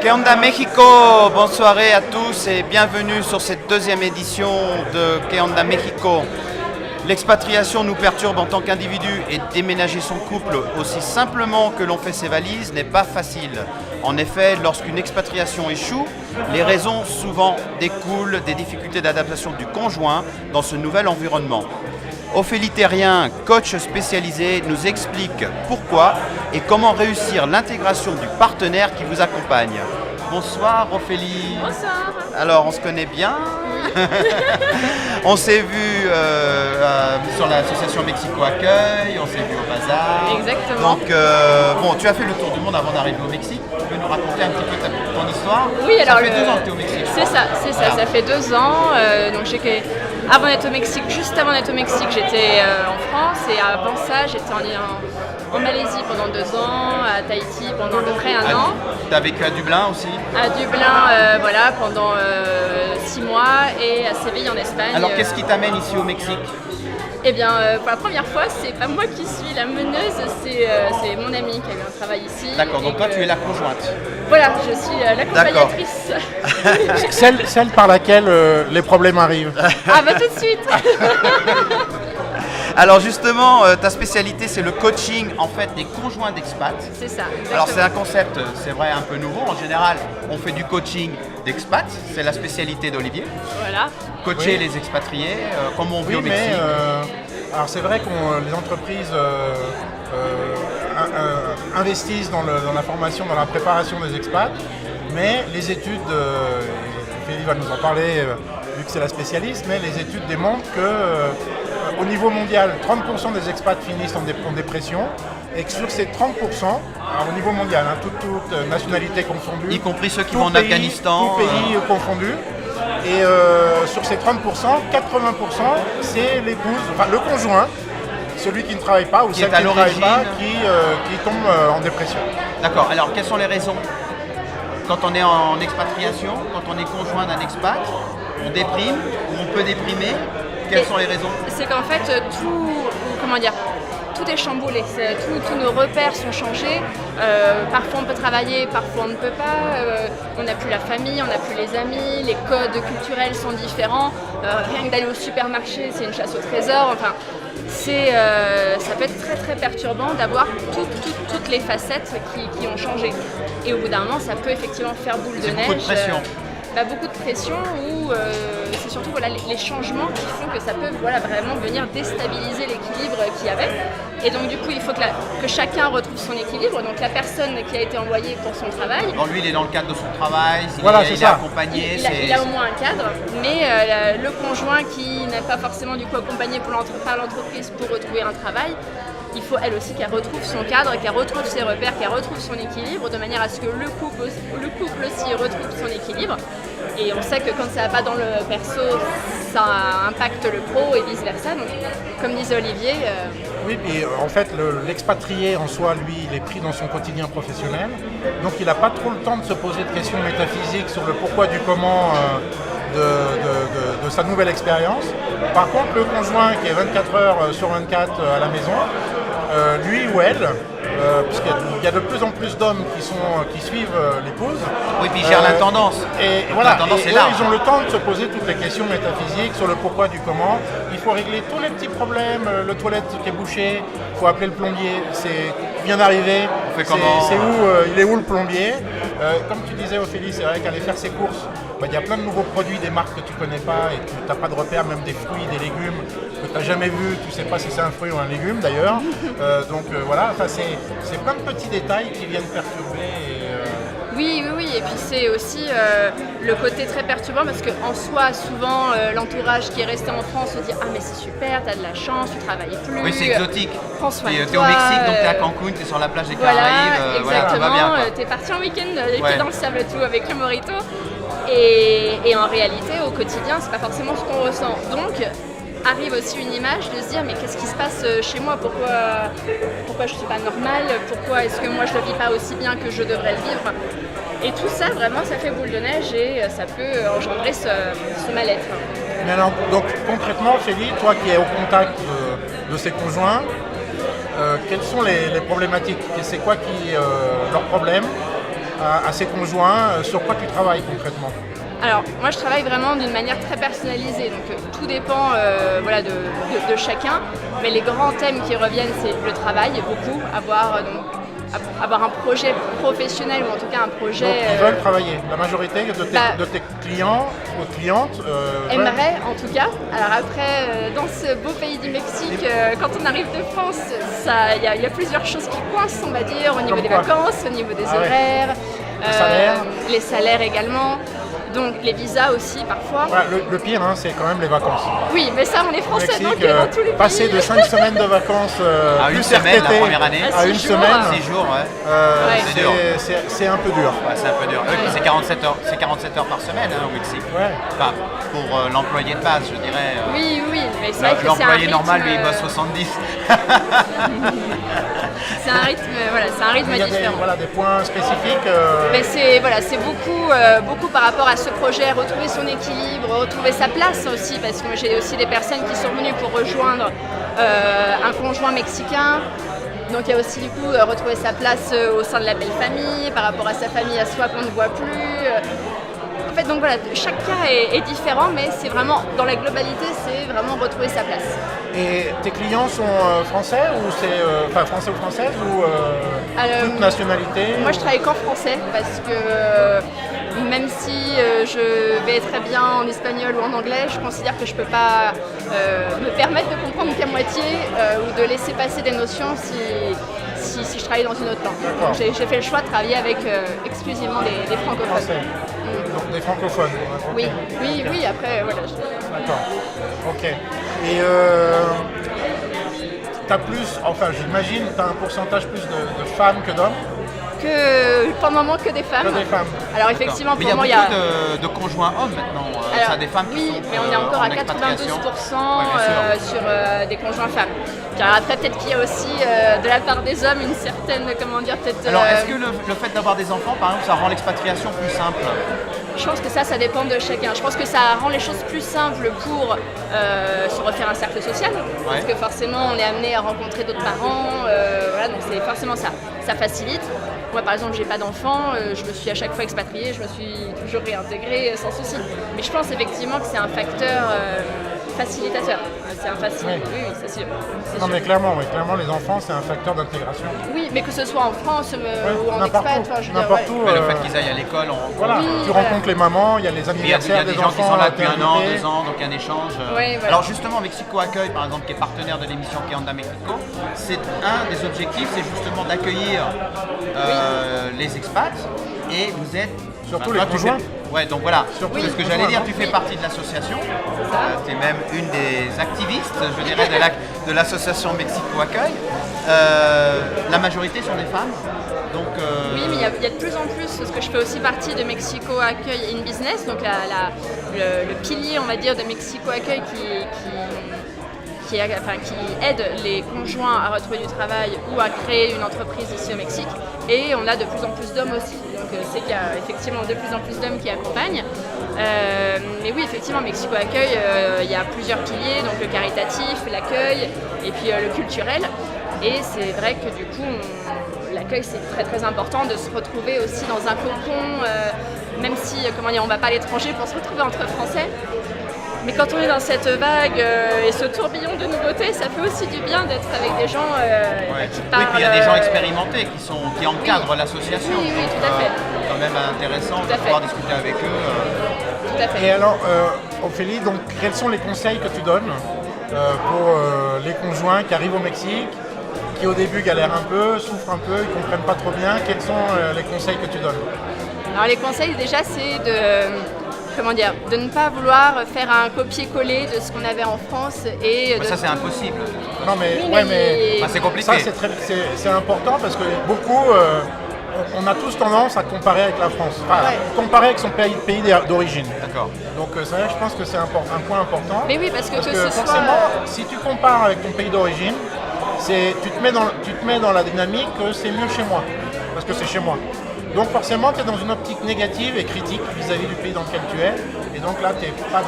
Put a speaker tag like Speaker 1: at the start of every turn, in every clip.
Speaker 1: ¿Qué onda México? Bonne soirée à tous et bienvenue sur cette deuxième édition de ¿Qué onda México? L'expatriation nous perturbe en tant qu'individu et déménager son couple aussi simplement que l'on fait ses valises n'est pas facile. En effet, lorsqu'une expatriation échoue, les raisons souvent découlent des difficultés d'adaptation du conjoint dans ce nouvel environnement. Ophélie Terrien, coach spécialisée, nous explique pourquoi et comment réussir l'intégration du partenaire qui vous accompagne. Bonsoir Ophélie.
Speaker 2: Bonsoir.
Speaker 1: Alors on se connaît bien. On s'est vu sur l'association Mexico Accueil, on s'est vu au bazar.
Speaker 2: Exactement.
Speaker 1: Donc bon, tu as fait le tour du monde avant d'arriver au Mexique. Tu peux nous raconter un petit peu ton histoire?
Speaker 2: Oui, alors
Speaker 1: ça fait 2 ans que tu es au Mexique.
Speaker 2: C'est ça, voilà. Ça fait 2 ans. Donc avant d'être au Mexique, juste avant d'être au Mexique, j'étais en France et avant ça, j'étais en Malaisie pendant 2 ans, à Tahiti pendant à peu près 1 an.
Speaker 1: Tu as vécu à Dublin aussi?
Speaker 2: À Dublin, voilà, pendant 6 mois et à Séville en Espagne.
Speaker 1: Alors qu'est-ce qui t'amène ici au Mexique?
Speaker 2: Eh bien, pour la première fois, c'est pas moi qui suis la meneuse, c'est mon ami qui a eu un travail ici.
Speaker 1: D'accord, donc toi tu es la conjointe.
Speaker 2: Voilà, je suis l'accompagnatrice.
Speaker 3: celle par laquelle les problèmes arrivent.
Speaker 2: Ah bah tout de suite.
Speaker 1: Alors justement, ta spécialité c'est le coaching en fait des conjoints d'expats.
Speaker 2: C'est ça, exactement.
Speaker 1: Alors c'est un concept, c'est vrai, un peu nouveau. En général, on fait du coaching d'expats, c'est la spécialité d'Olivier.
Speaker 2: Voilà.
Speaker 1: Coacher
Speaker 3: Oui.
Speaker 1: les expatriés, comme on vit au
Speaker 3: Oui,
Speaker 1: Mexique.
Speaker 3: mais alors c'est vrai que les entreprises investissent dans la formation, dans la préparation des expats, mais les études, Ophélie va nous en parler vu que c'est la spécialiste, mais les études démontrent que au niveau mondial, 30% des expats finissent en dépression et que sur ces 30%, alors au niveau mondial, toute nationalité confondue,
Speaker 1: Y compris ceux qui
Speaker 3: tout
Speaker 1: vont en
Speaker 3: pays-
Speaker 1: Afghanistan.
Speaker 3: tout pays confondu. Et sur ces 30%, 80% c'est l'épouse, enfin le conjoint, celui qui ne travaille pas ou
Speaker 1: Qui
Speaker 3: celle
Speaker 1: est à
Speaker 3: qui ne travaille pas,
Speaker 1: l'origine.
Speaker 3: qui tombe en dépression.
Speaker 1: D'accord, alors quelles sont les raisons? Quand on est en expatriation, quand on est conjoint d'un expat, on déprime ou on peut déprimer. Quelles sont les raisons?
Speaker 2: C'est qu'en fait, tout est chamboulé. Tous nos repères sont changés. Parfois on peut travailler, parfois on ne peut pas. On n'a plus la famille, on n'a plus les amis. Les codes culturels sont différents. Rien que d'aller au supermarché, c'est une chasse au trésor. Enfin, ça peut être très très perturbant d'avoir toutes les facettes qui ont changé. Et au bout d'un moment, ça peut effectivement faire boule de neige.
Speaker 1: Beaucoup de pression.
Speaker 2: Beaucoup de pression ou c'est surtout les changements qui font que ça peut vraiment venir déstabiliser l'équilibre qu'il y avait. Et donc du coup il faut que chacun retrouve son équilibre, donc la personne qui a été envoyée pour son travail.
Speaker 1: Bon, lui il est dans le cadre de son travail, il est
Speaker 3: ça.
Speaker 1: accompagné.
Speaker 2: Il a au moins un cadre, mais le conjoint qui n'est pas forcément du coup accompagné par l'entreprise pour retrouver un travail, il faut elle aussi qu'elle retrouve son cadre, qu'elle retrouve ses repères, qu'elle retrouve son équilibre, de manière à ce que le couple aussi retrouve son équilibre. Et on sait que quand ça va pas dans le perso, ça impacte le pro et vice versa. Donc, comme disait Olivier.
Speaker 3: Oui, puis en fait, l'expatrié en soi, lui, il est pris dans son quotidien professionnel. Donc il n'a pas trop le temps de se poser de questions métaphysiques sur le pourquoi du comment de sa nouvelle expérience. Par contre, le conjoint qui est 24 heures sur 24 à la maison, lui ou elle, puisqu'il y a de plus en plus d'hommes qui suivent l'épouse.
Speaker 1: Oui, puis il gère l'intendance.
Speaker 3: Et voilà,
Speaker 1: L'intendance
Speaker 3: et
Speaker 1: est
Speaker 3: eux,
Speaker 1: large.
Speaker 3: ils ont le temps de se poser toutes les questions métaphysiques sur le pourquoi du comment. Il faut régler tous les petits problèmes, le toilette qui est bouché, il faut appeler le plombier, qui vient d'arriver.
Speaker 1: On fait comment?
Speaker 3: Il est où le plombier? Comme tu disais Ophélie, c'est vrai qu'aller faire ses courses, il y a plein de nouveaux produits, des marques que tu connais pas et que tu n'as pas de repères, même des fruits, des légumes que tu n'as jamais vu, tu sais pas si c'est un fruit ou un légume d'ailleurs. Voilà, c'est plein de petits détails qui viennent perturber.
Speaker 2: Oui, et puis c'est aussi le côté très perturbant parce qu'en soi, souvent, l'entourage qui est resté en France se dit « Ah mais c'est super, t'as de la chance, tu travailles plus. »
Speaker 1: Oui, c'est exotique.
Speaker 2: Prends soin de
Speaker 1: T'es
Speaker 2: toi.
Speaker 1: au Mexique, donc t'es à Cancun, t'es sur la plage des Caraïbes,
Speaker 2: Voilà,
Speaker 1: tout va bien.
Speaker 2: exactement.
Speaker 1: Quoi.
Speaker 2: T'es parti en week-end, les
Speaker 1: Ouais.
Speaker 2: pieds dans le sable tout avec le Morito. Et en réalité, au quotidien, c'est pas forcément ce qu'on ressent. Donc, arrive aussi une image de se dire mais qu'est-ce qui se passe chez moi, pourquoi je suis pas normale, pourquoi est-ce que moi je le vis pas aussi bien que je devrais le vivre. Et tout ça vraiment ça fait boule de neige et ça peut engendrer ce mal-être.
Speaker 3: Mais alors, donc concrètement, Ophélie, toi qui es au contact de ces conjoints, quelles sont les problématiques? C'est quoi leurs problèmes? à ses conjoints. Sur quoi tu travailles concrètement?
Speaker 2: Alors, moi, je travaille vraiment d'une manière très personnalisée, donc tout dépend voilà, de chacun, mais les grands thèmes qui reviennent, c'est le travail, beaucoup, avoir un projet professionnel ou en tout cas un projet...
Speaker 3: Donc, ils veulent travailler. La majorité de tes clients ou clientes
Speaker 2: aimeraient en tout cas. Alors après, dans ce beau pays du Mexique, quand on arrive de France, il y a plusieurs choses qui coincent, on va dire, au niveau des vacances, au niveau des horaires, les salaires également. Donc les visas aussi parfois.
Speaker 3: Voilà, le pire, hein, c'est quand même les vacances.
Speaker 2: Oui, mais ça on est français,
Speaker 3: Mexique,
Speaker 2: donc dans tous les pays.
Speaker 3: Passer de 5 semaines de vacances
Speaker 1: à une semaine la première année,
Speaker 3: à une semaine,
Speaker 1: 6 jours, c'est dur.
Speaker 3: C'est un peu dur.
Speaker 1: Ouais, c'est un peu dur. C'est 47 heures par semaine au Mexique.
Speaker 3: Ouais.
Speaker 1: Enfin, pour l'employé de base, je dirais.
Speaker 2: Oui, mais c'est vrai que c'est un
Speaker 1: l'employé
Speaker 2: rythme,
Speaker 1: normal, lui, il bosse 70.
Speaker 2: c'est un rythme
Speaker 3: Il y a
Speaker 2: différent.
Speaker 3: des points spécifiques.
Speaker 2: Mais c'est beaucoup par rapport à ce projet, retrouver son équilibre, retrouver sa place aussi, parce que moi, j'ai aussi des personnes qui sont venues pour rejoindre un conjoint mexicain. Donc il y a aussi du coup retrouver sa place au sein de la belle famille, par rapport à sa famille à soi qu'on ne voit plus. En fait, donc voilà, chaque cas est différent, mais c'est vraiment, dans la globalité, c'est vraiment retrouver sa place.
Speaker 3: Et tes clients sont français ou c'est français ou françaises ou toute nationalité?
Speaker 2: Moi, je travaille qu'en français parce que même si je vais très bien en espagnol ou en anglais, je considère que je ne peux pas me permettre de comprendre qu'à moitié ou de laisser passer des notions si je travaille dans une autre langue. Donc, j'ai fait le choix de travailler avec exclusivement des francophones.
Speaker 3: Français. Donc des francophones.
Speaker 2: Oui, après voilà.
Speaker 3: D'accord. Ok. Et t'as plus, j'imagine, t'as un pourcentage plus de femmes que d'hommes?
Speaker 2: Pour le moment, que des femmes.
Speaker 3: Que des femmes.
Speaker 2: Alors effectivement,
Speaker 1: mais
Speaker 2: pour moi,
Speaker 1: il y a beaucoup de conjoints hommes maintenant. Ça, des femmes qui sont
Speaker 2: mais on est encore à 92% sur des conjoints femmes. Car après, peut-être qu'il y a aussi de la part des hommes une certaine, peut-être...
Speaker 1: Alors, est-ce que le fait d'avoir des enfants, par exemple, ça rend l'expatriation plus simple?
Speaker 2: Je pense que ça dépend de chacun. Je pense que ça rend les choses plus simples pour se refaire un cercle social. Parce que forcément, on est amené à rencontrer d'autres parents. Donc c'est forcément ça. Ça facilite. Moi, par exemple, j'ai pas d'enfant. Je me suis à chaque fois expatriée. Je me suis toujours réintégrée sans souci. Mais je pense effectivement que c'est un facteur facilitateur. C'est un facilitateur. Oui, c'est sûr.
Speaker 3: Non, mais clairement, les enfants, c'est un facteur d'intégration.
Speaker 2: Oui, mais que ce soit en France ou en expat.
Speaker 3: N'importe où.
Speaker 1: Mais le fait qu'ils aillent à l'école,
Speaker 3: tu rencontres les mamans, il y a les anniversaires des enfants.
Speaker 1: Il y a des gens qui sont là depuis 1 an, 2 ans, donc il y a un échange.
Speaker 2: Voilà.
Speaker 1: Alors justement, Mexico Accueil, par exemple, qui est partenaire de l'émission Que Onda Mexico, c'est un des objectifs, c'est justement d'accueillir les expats, et vous êtes...
Speaker 3: Surtout les conjoints.
Speaker 1: Ouais, donc voilà,
Speaker 3: c'est
Speaker 1: ce que j'allais dire, tu fais partie de l'association, tu es même une des activistes, je dirais, de l'association Mexico Accueil. La majorité sont des femmes. Donc,
Speaker 2: oui, mais il y a de plus en plus, parce que je fais aussi partie de Mexico Accueil in Business, donc le pilier, on va dire, de Mexico Accueil qui aide les conjoints à retrouver du travail ou à créer une entreprise ici au Mexique. Et on a de plus en plus d'hommes aussi. Donc c'est qu'il y a effectivement de plus en plus d'hommes qui accompagnent. Mais oui, effectivement, Mexico Accueil, il y a plusieurs piliers, donc le caritatif, l'accueil et puis le culturel. Et c'est vrai que du coup, l'accueil, c'est très très important de se retrouver aussi dans un cocon, même si, on ne va pas à l'étranger pour se retrouver entre Français. Mais quand on est dans cette vague et ce tourbillon de nouveautés, ça fait aussi du bien d'être avec des gens qui parlent...
Speaker 1: Oui, puis il y a des gens expérimentés qui encadrent l'association.
Speaker 2: Oui, tout à fait.
Speaker 1: C'est quand même intéressant de pouvoir discuter avec eux.
Speaker 2: Tout à fait.
Speaker 3: Et alors, Ophélie, donc, quels sont les conseils que tu donnes pour les conjoints qui arrivent au Mexique, qui au début galèrent un peu, souffrent un peu, ils ne comprennent pas trop bien? Quels sont les conseils que tu donnes?
Speaker 2: Alors les conseils déjà, c'est de ne pas vouloir faire un copier-coller de ce qu'on avait en France et
Speaker 1: ça c'est impossible.
Speaker 3: Non mais,
Speaker 1: c'est compliqué.
Speaker 3: Ça c'est important parce que beaucoup, on a tous tendance à comparer avec la France, comparer avec son pays d'origine.
Speaker 1: D'accord.
Speaker 3: Donc ça, je pense que c'est un point important.
Speaker 2: Mais oui, parce que
Speaker 3: forcément, si tu compares avec ton pays d'origine, tu te mets dans la dynamique que c'est mieux chez moi, parce que c'est chez moi. Donc forcément, tu es dans une optique négative et critique vis-à-vis du pays dans lequel tu es. Et donc là, tu n'es pas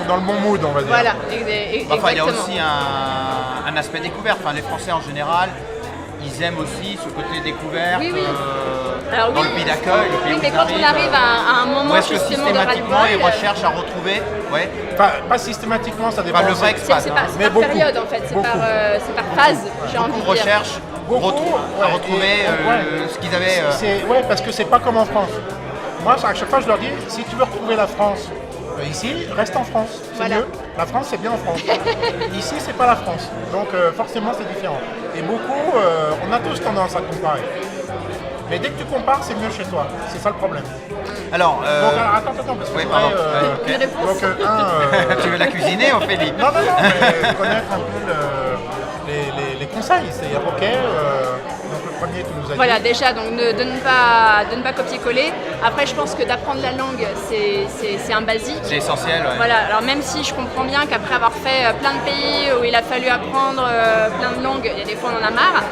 Speaker 3: dans le bon mood, on va dire.
Speaker 2: Voilà, exactement.
Speaker 1: Enfin, il y a aussi un aspect découverte. Enfin, les Français en général, ils aiment aussi ce côté découverte.
Speaker 2: Oui. Alors,
Speaker 1: dans le pays d'accueil, le pays
Speaker 2: oui,
Speaker 1: où
Speaker 2: mais
Speaker 1: ils
Speaker 2: quand on arrive à un moment
Speaker 1: ou est-ce que
Speaker 2: justement de
Speaker 1: systématiquement
Speaker 2: ras-le-bol,
Speaker 1: ils recherchent à retrouver
Speaker 3: Pas systématiquement, ça dépend.
Speaker 1: le vrai expat,
Speaker 2: c'est
Speaker 1: hein.
Speaker 2: par période en fait, c'est par phase, j'ai envie de
Speaker 1: Beaucoup
Speaker 2: dire.
Speaker 1: recherchent à retrouver ce qu'ils avaient.
Speaker 3: Ouais, parce que c'est pas comme en France. Moi, à chaque fois, je leur dis, si tu veux retrouver la France ici, reste en France. C'est
Speaker 2: Voilà.
Speaker 3: mieux. La France, c'est bien en France. Ici, c'est pas la France. Donc, forcément, c'est différent. Et beaucoup, on a tous tendance à comparer. Mais dès que tu compares, c'est mieux chez toi. C'est ça le problème.
Speaker 1: Alors,
Speaker 3: Donc, attends, parce que
Speaker 1: oui,
Speaker 3: c'est
Speaker 1: pardon.
Speaker 3: vrai,
Speaker 2: Une réponse.
Speaker 3: donc,
Speaker 1: tu veux la cuisiner, Ophélie?
Speaker 3: non, mais connaître un peu les conseils. C'est ok. Donc, le premier, tu nous as
Speaker 2: Voilà,
Speaker 3: dit.
Speaker 2: déjà, donc de ne pas copier-coller. Après, je pense que d'apprendre la langue, c'est un basique.
Speaker 1: C'est essentiel, ouais.
Speaker 2: Voilà, alors même si je comprends bien qu'après avoir fait plein de pays où il a fallu apprendre plein de langues, il y a des fois on en a marre,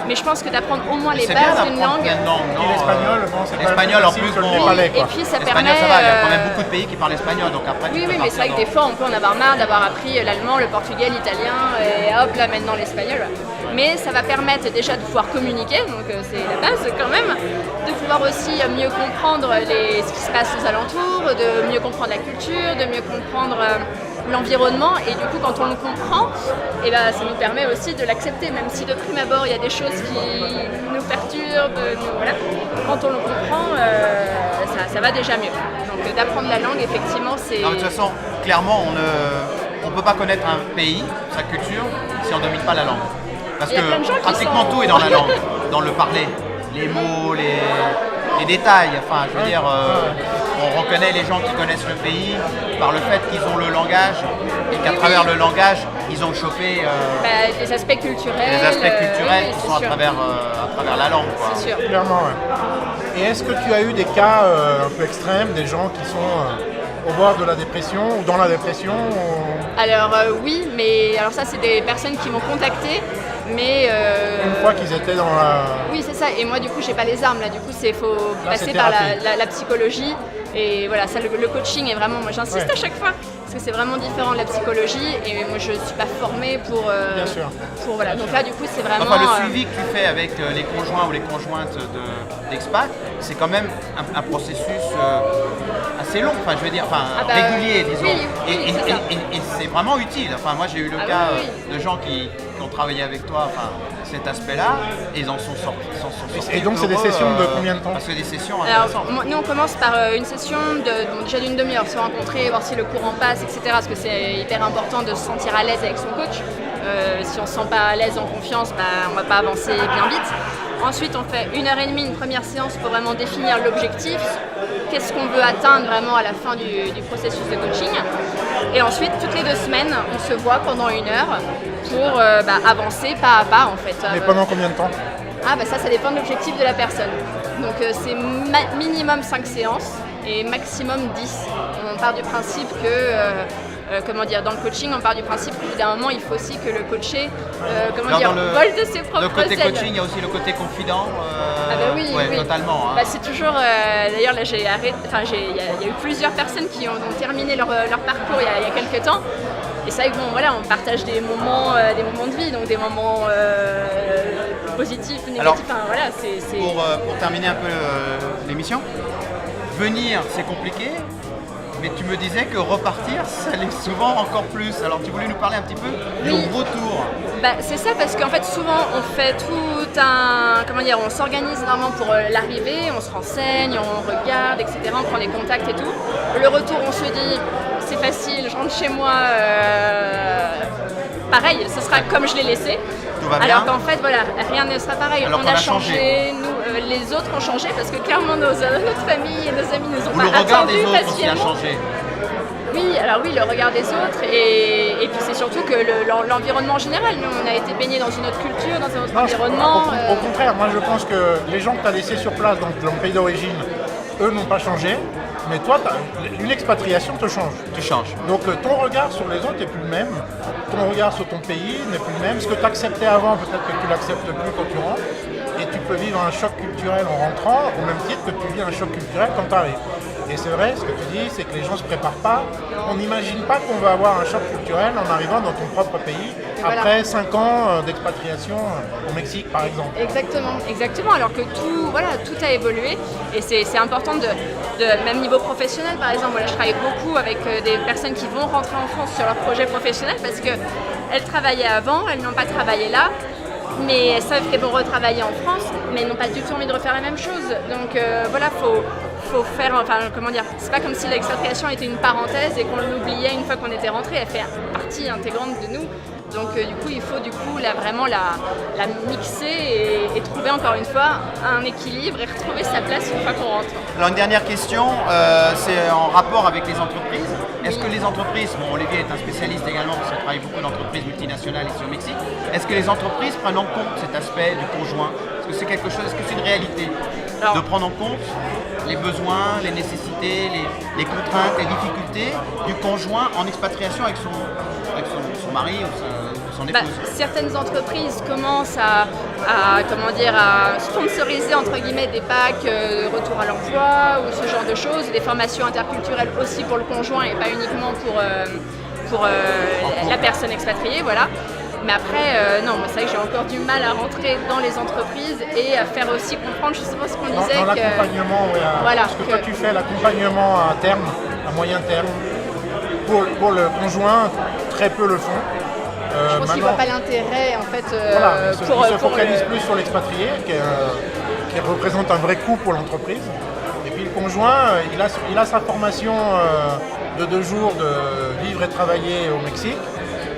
Speaker 2: mais je pense que d'apprendre au moins les
Speaker 1: C'est bien
Speaker 2: bases d'une
Speaker 1: d'apprendre
Speaker 2: langue.
Speaker 1: plein de langues, non?
Speaker 3: Et l'espagnol, bon, c'est pas
Speaker 1: L'espagnol, en
Speaker 3: facile
Speaker 1: plus,
Speaker 3: que le
Speaker 1: bon,
Speaker 3: népalais,
Speaker 2: Et
Speaker 3: quoi.
Speaker 2: puis ça
Speaker 1: L'espagnol,
Speaker 2: permet.
Speaker 1: ça va, il y a quand même beaucoup de pays qui parlent espagnol, donc après tu
Speaker 2: Oui,
Speaker 1: peux
Speaker 2: oui, mais c'est vrai que
Speaker 1: partir
Speaker 2: des fois on peut en avoir marre d'avoir appris l'allemand, le portugais, l'italien, et hop là maintenant l'espagnol. Mais ça va permettre déjà de pouvoir communiquer, donc c'est la base quand même, de pouvoir aussi mieux comprendre ce qui se passe aux alentours, de mieux comprendre la culture, de mieux comprendre l'environnement, et du coup quand on le comprend, et ben, ça nous permet aussi de l'accepter, même si de prime abord il y a des choses qui nous perturbent, voilà. Quand on le comprend, ça va déjà mieux. Donc d'apprendre la langue, effectivement, c'est...
Speaker 1: Non, mais de toute façon, clairement, on ne peut pas connaître un pays, sa culture, si on ne domine pas la langue. Parce
Speaker 2: Il y a plein de gens
Speaker 1: que
Speaker 2: qui
Speaker 1: pratiquement
Speaker 2: sont-
Speaker 1: tout est dans la langue, dans le parler. Les mots, les détails. Enfin, je veux dire, on reconnaît les gens qui connaissent le pays par le fait qu'ils ont le langage et qu'à
Speaker 2: Oui,
Speaker 1: travers
Speaker 2: oui.
Speaker 1: le langage, ils ont chopé
Speaker 2: Les aspects culturels.
Speaker 1: les aspects culturels
Speaker 2: oui,
Speaker 1: qui
Speaker 2: c'est
Speaker 1: sont à
Speaker 2: sûr.
Speaker 1: travers la langue, quoi.
Speaker 2: C'est sûr.
Speaker 3: Clairement, ouais. Et est-ce que tu as eu des cas un peu extrêmes, des gens qui sont au bord de la dépression ou dans la dépression
Speaker 2: Alors oui, mais alors ça c'est des personnes qui m'ont contacté, mais
Speaker 3: une fois qu'ils étaient dans la...
Speaker 2: oui c'est ça. Et moi du coup j'ai pas les armes là. Du coup faut
Speaker 3: Là,
Speaker 2: passer
Speaker 3: c'est
Speaker 2: par
Speaker 3: thérapie.
Speaker 2: la psychologie. Et voilà, ça le coaching est vraiment, moi j'insiste
Speaker 3: Ouais.
Speaker 2: à chaque fois, parce que c'est vraiment différent de la psychologie. Et moi je suis pas formée pour.
Speaker 3: Bien sûr.
Speaker 2: Pour voilà. Donc là du coup c'est vraiment.
Speaker 1: Enfin, le suivi que tu fais avec les conjoints ou les conjointes d'expat, c'est quand même un processus assez long, enfin, je veux dire,
Speaker 2: Ah bah,
Speaker 1: régulier, disons.
Speaker 2: oui, oui, c'est ça.
Speaker 1: Et c'est vraiment utile. Enfin, moi, j'ai eu le
Speaker 2: Ah
Speaker 1: cas
Speaker 2: oui,
Speaker 1: de gens qui ont travaillé avec toi, enfin, cet aspect-là, et ils en sont sortis.
Speaker 3: Et donc, c'est des
Speaker 1: heureux,
Speaker 3: sessions de combien de temps?
Speaker 1: Parce que des sessions
Speaker 2: Alors,
Speaker 1: intéressantes.
Speaker 2: nous on commence par une session déjà d'une demi-heure, se rencontrer, voir si le courant passe, etc. Parce que c'est hyper important de se sentir à l'aise avec son coach. Si on ne se sent pas à l'aise, en confiance, on ne va pas avancer bien vite. Ensuite, on fait 1h30, une première séance pour vraiment définir l'objectif, qu'est-ce qu'on veut atteindre vraiment à la fin du processus de coaching. Et ensuite, toutes les 2 semaines, on se voit pendant 1 heure pour avancer pas à pas en fait.
Speaker 3: Mais pendant combien de temps?
Speaker 2: Ah bah ça dépend de l'objectif de la personne. Donc c'est minimum 5 séances et maximum 10. On part du principe que, dans le coaching, on part du principe qu'au bout d'un moment, il faut aussi que le coaché,
Speaker 1: Alors,
Speaker 2: vole de ses propres
Speaker 1: Le côté
Speaker 2: ailes.
Speaker 1: coaching, il y a aussi le côté confident.
Speaker 2: Ah bah oui,
Speaker 1: ouais,
Speaker 2: oui.
Speaker 1: totalement. Hein.
Speaker 2: Bah, c'est toujours, d'ailleurs là j'ai arrêté, il y a eu plusieurs personnes qui ont terminé leur parcours il y a quelques temps. Et c'est vrai que bon, voilà, on partage des moments de vie, donc des moments positifs, négatifs.
Speaker 1: Alors,
Speaker 2: enfin, voilà, c'est...
Speaker 1: Pour terminer un peu l'émission, venir c'est compliqué, mais tu me disais que repartir ça l'est souvent encore plus. Alors tu voulais nous parler un petit peu du
Speaker 2: Oui.
Speaker 1: retour.
Speaker 2: Bah, c'est ça parce qu'en fait souvent on fait tout on s'organise vraiment pour l'arrivée, on se renseigne, on regarde, etc. On prend des contacts et tout. Le retour on se dit c'est facile, je rentre chez moi, pareil, ce sera comme je l'ai laissé.
Speaker 1: Tout va bien.
Speaker 2: Alors qu'en fait voilà, rien ne sera pareil.
Speaker 1: Alors
Speaker 2: on
Speaker 1: qu'on
Speaker 2: a
Speaker 1: a
Speaker 2: changé, nous, les autres ont changé parce que clairement notre famille et nos amis nous ont
Speaker 1: Ou le
Speaker 2: pas
Speaker 1: regard
Speaker 2: attendus
Speaker 1: des autres aussi a
Speaker 2: patiemment.
Speaker 1: changé.
Speaker 2: Oui, alors oui, le regard des autres et puis c'est surtout que l'environnement général. Nous, on a été baignés dans une autre culture, dans un autre
Speaker 3: Non,
Speaker 2: environnement.
Speaker 3: au contraire, moi je pense que les gens que tu as laissés sur place, donc dans le pays d'origine, eux n'ont pas changé, mais toi, une expatriation te change.
Speaker 1: Tu changes.
Speaker 3: Donc ton regard sur les autres n'est plus le même, ton regard sur ton pays n'est plus le même. Ce que tu acceptais avant, peut-être que tu l'acceptes plus quand tu rentres, et tu peux vivre un choc culturel en rentrant, au même titre que tu vis un choc culturel quand tu arrives. Et c'est vrai, ce que tu dis, c'est que les gens ne se préparent pas. On n'imagine pas qu'on va avoir un choc culturel en arrivant dans ton propre pays, après 5 ans d'expatriation au Mexique, par exemple.
Speaker 2: Exactement. Alors que tout a évolué. Et c'est important même niveau professionnel, par exemple. Voilà, je travaille beaucoup avec des personnes qui vont rentrer en France sur leur projet professionnel parce qu'elles travaillaient avant, elles n'ont pas travaillé là. Mais elles savent qu'elles vont retravailler en France, mais elles n'ont pas du tout envie de refaire la même chose. Donc faut faire, c'est pas comme si l'expatriation était une parenthèse et qu'on l'oubliait une fois qu'on était rentré. Elle fait partie intégrante de nous. Donc du coup, il faut vraiment la mixer et trouver encore une fois un équilibre et retrouver sa place une fois qu'on rentre.
Speaker 1: Alors une dernière question, c'est en rapport avec les entreprises. Est-ce que les entreprises, Olivier est un spécialiste également parce qu'il travaille beaucoup d'entreprises multinationales ici au Mexique, est-ce que les entreprises prennent en compte cet aspect du conjoint? Est-ce que c'est quelque chose, est-ce que c'est une réalité de prendre en compte les besoins, les nécessités, les contraintes, les difficultés du conjoint en expatriation avec son mari ou son épouse?
Speaker 2: Certaines entreprises commencent à sponsoriser entre guillemets des packs de retour à l'emploi ou ce genre de choses, des formations interculturelles aussi pour le conjoint et pas uniquement pour la personne expatriée, voilà. Mais après, non, c'est vrai que j'ai encore du mal à rentrer dans les entreprises et à faire aussi comprendre, je sais pas ce qu'on disait.
Speaker 3: Dans l'accompagnement, oui.
Speaker 2: Voilà,
Speaker 3: parce que toi tu fais l'accompagnement à terme, à moyen terme. Pour le conjoint, très peu le font.
Speaker 2: Je pense qu'il ne voit pas l'intérêt en fait.
Speaker 3: Il se focalise plus sur l'expatrié, qui représente un vrai coût pour l'entreprise. Et puis le conjoint, il a sa formation de 2 jours de vivre et travailler au Mexique.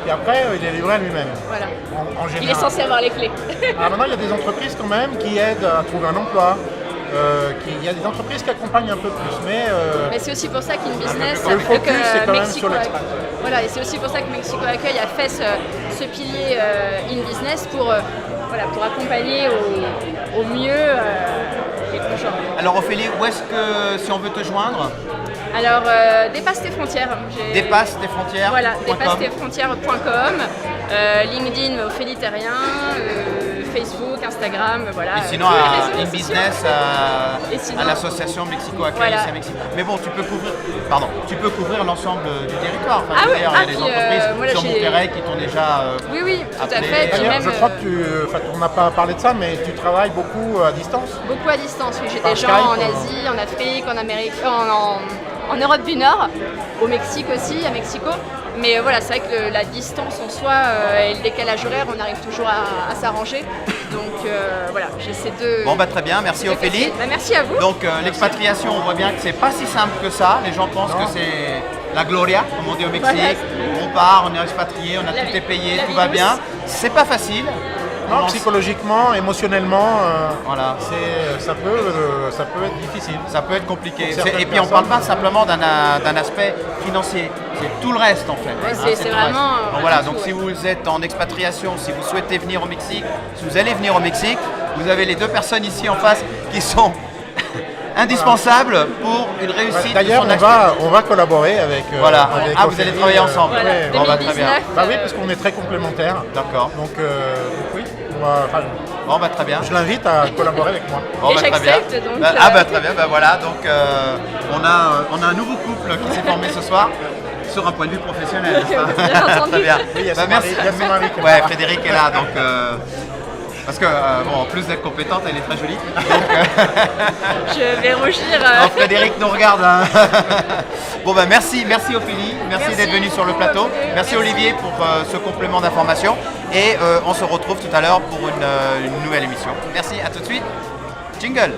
Speaker 3: Et après, il est livré à lui-même.
Speaker 2: Voilà.
Speaker 3: En général.
Speaker 2: Il est censé avoir les clés.
Speaker 3: Maintenant, il y a des entreprises quand même qui aident à trouver un emploi. Il y a des entreprises qui accompagnent un peu plus, mais
Speaker 2: c'est aussi pour ça qu'InBusiness,
Speaker 3: le focus c'est quand même sur l'expat.
Speaker 2: Voilà, et c'est aussi pour ça que Mexico Accueil a fait ce pilier InBusiness pour accompagner au mieux les conjoints.
Speaker 1: Alors Ophélie, où est-ce que, si on veut te joindre?
Speaker 2: Alors, Dépasse tes frontières.
Speaker 1: Dépasse tes frontières.
Speaker 2: Voilà, dépasse-tes-frontières.com, LinkedIn, Ophélie Terrien, Facebook, Instagram, voilà.
Speaker 1: Et sinon, à InBusiness, à l'association Mexico Accueil ici à Mexique. Mais bon, tu peux couvrir l'ensemble du territoire. Enfin, il y a des entreprises sur Monterrey qui t'ont déjà
Speaker 2: Oui, tout à
Speaker 1: appelé.
Speaker 2: fait.
Speaker 3: D'ailleurs, je crois que on n'a pas parlé de ça, mais tu travailles beaucoup à distance.
Speaker 2: Beaucoup à distance, oui. J'ai
Speaker 3: Par
Speaker 2: des gens
Speaker 3: Skype,
Speaker 2: en Asie, en Afrique, en Amérique, en Europe du Nord, au Mexique aussi, à Mexico. Mais voilà, c'est vrai que la distance en soi et le décalage horaire, on arrive toujours à s'arranger. Donc voilà, j'essaie de...
Speaker 1: Bon, très bien, merci Ophélie.
Speaker 2: Merci à vous.
Speaker 1: Donc l'expatriation, on voit bien que c'est pas si simple que ça. Les gens pensent que c'est la gloria, comme on dit au Mexique. Voilà. On part, on est expatrié, on a tout est payé, tout va bien. C'est pas facile.
Speaker 3: Non, psychologiquement, émotionnellement,
Speaker 1: voilà.
Speaker 3: Ça peut être difficile.
Speaker 1: Ça peut être compliqué. Et puis on ne parle pas simplement d'un aspect financier, c'est tout le reste en fait.
Speaker 2: Ouais, c'est vraiment...
Speaker 1: Donc voilà, donc si vous êtes en expatriation, si vous souhaitez venir au Mexique, si vous allez venir au Mexique, vous avez les 2 personnes ici en face qui sont indispensables pour une réussite.
Speaker 3: D'ailleurs, on va collaborer avec.
Speaker 1: Voilà.
Speaker 3: Avec
Speaker 1: vous allez travailler ensemble.
Speaker 2: Voilà.
Speaker 1: Très bien.
Speaker 3: Oui, parce qu'on est très complémentaires.
Speaker 1: D'accord.
Speaker 3: Donc oui.
Speaker 1: Très bien.
Speaker 3: Je l'invite à collaborer avec moi.
Speaker 2: Et j'accepte donc.
Speaker 1: Très bien. Voilà. Donc on a un nouveau couple qui s'est formé ce soir. Sur un point de vue professionnel.
Speaker 2: Très
Speaker 1: bien.
Speaker 3: Oui, il y a
Speaker 1: merci.
Speaker 3: son mari.
Speaker 1: Frédéric est là, donc parce que en plus d'être compétente, elle est très jolie. Donc,
Speaker 2: je vais rougir.
Speaker 1: Frédéric nous regarde. Hein. Bon merci Ophélie, merci d'être venue sur le plateau. Merci Olivier pour ce complément d'information. Et on se retrouve tout à l'heure pour une nouvelle émission. Merci, à tout de suite. Jingle.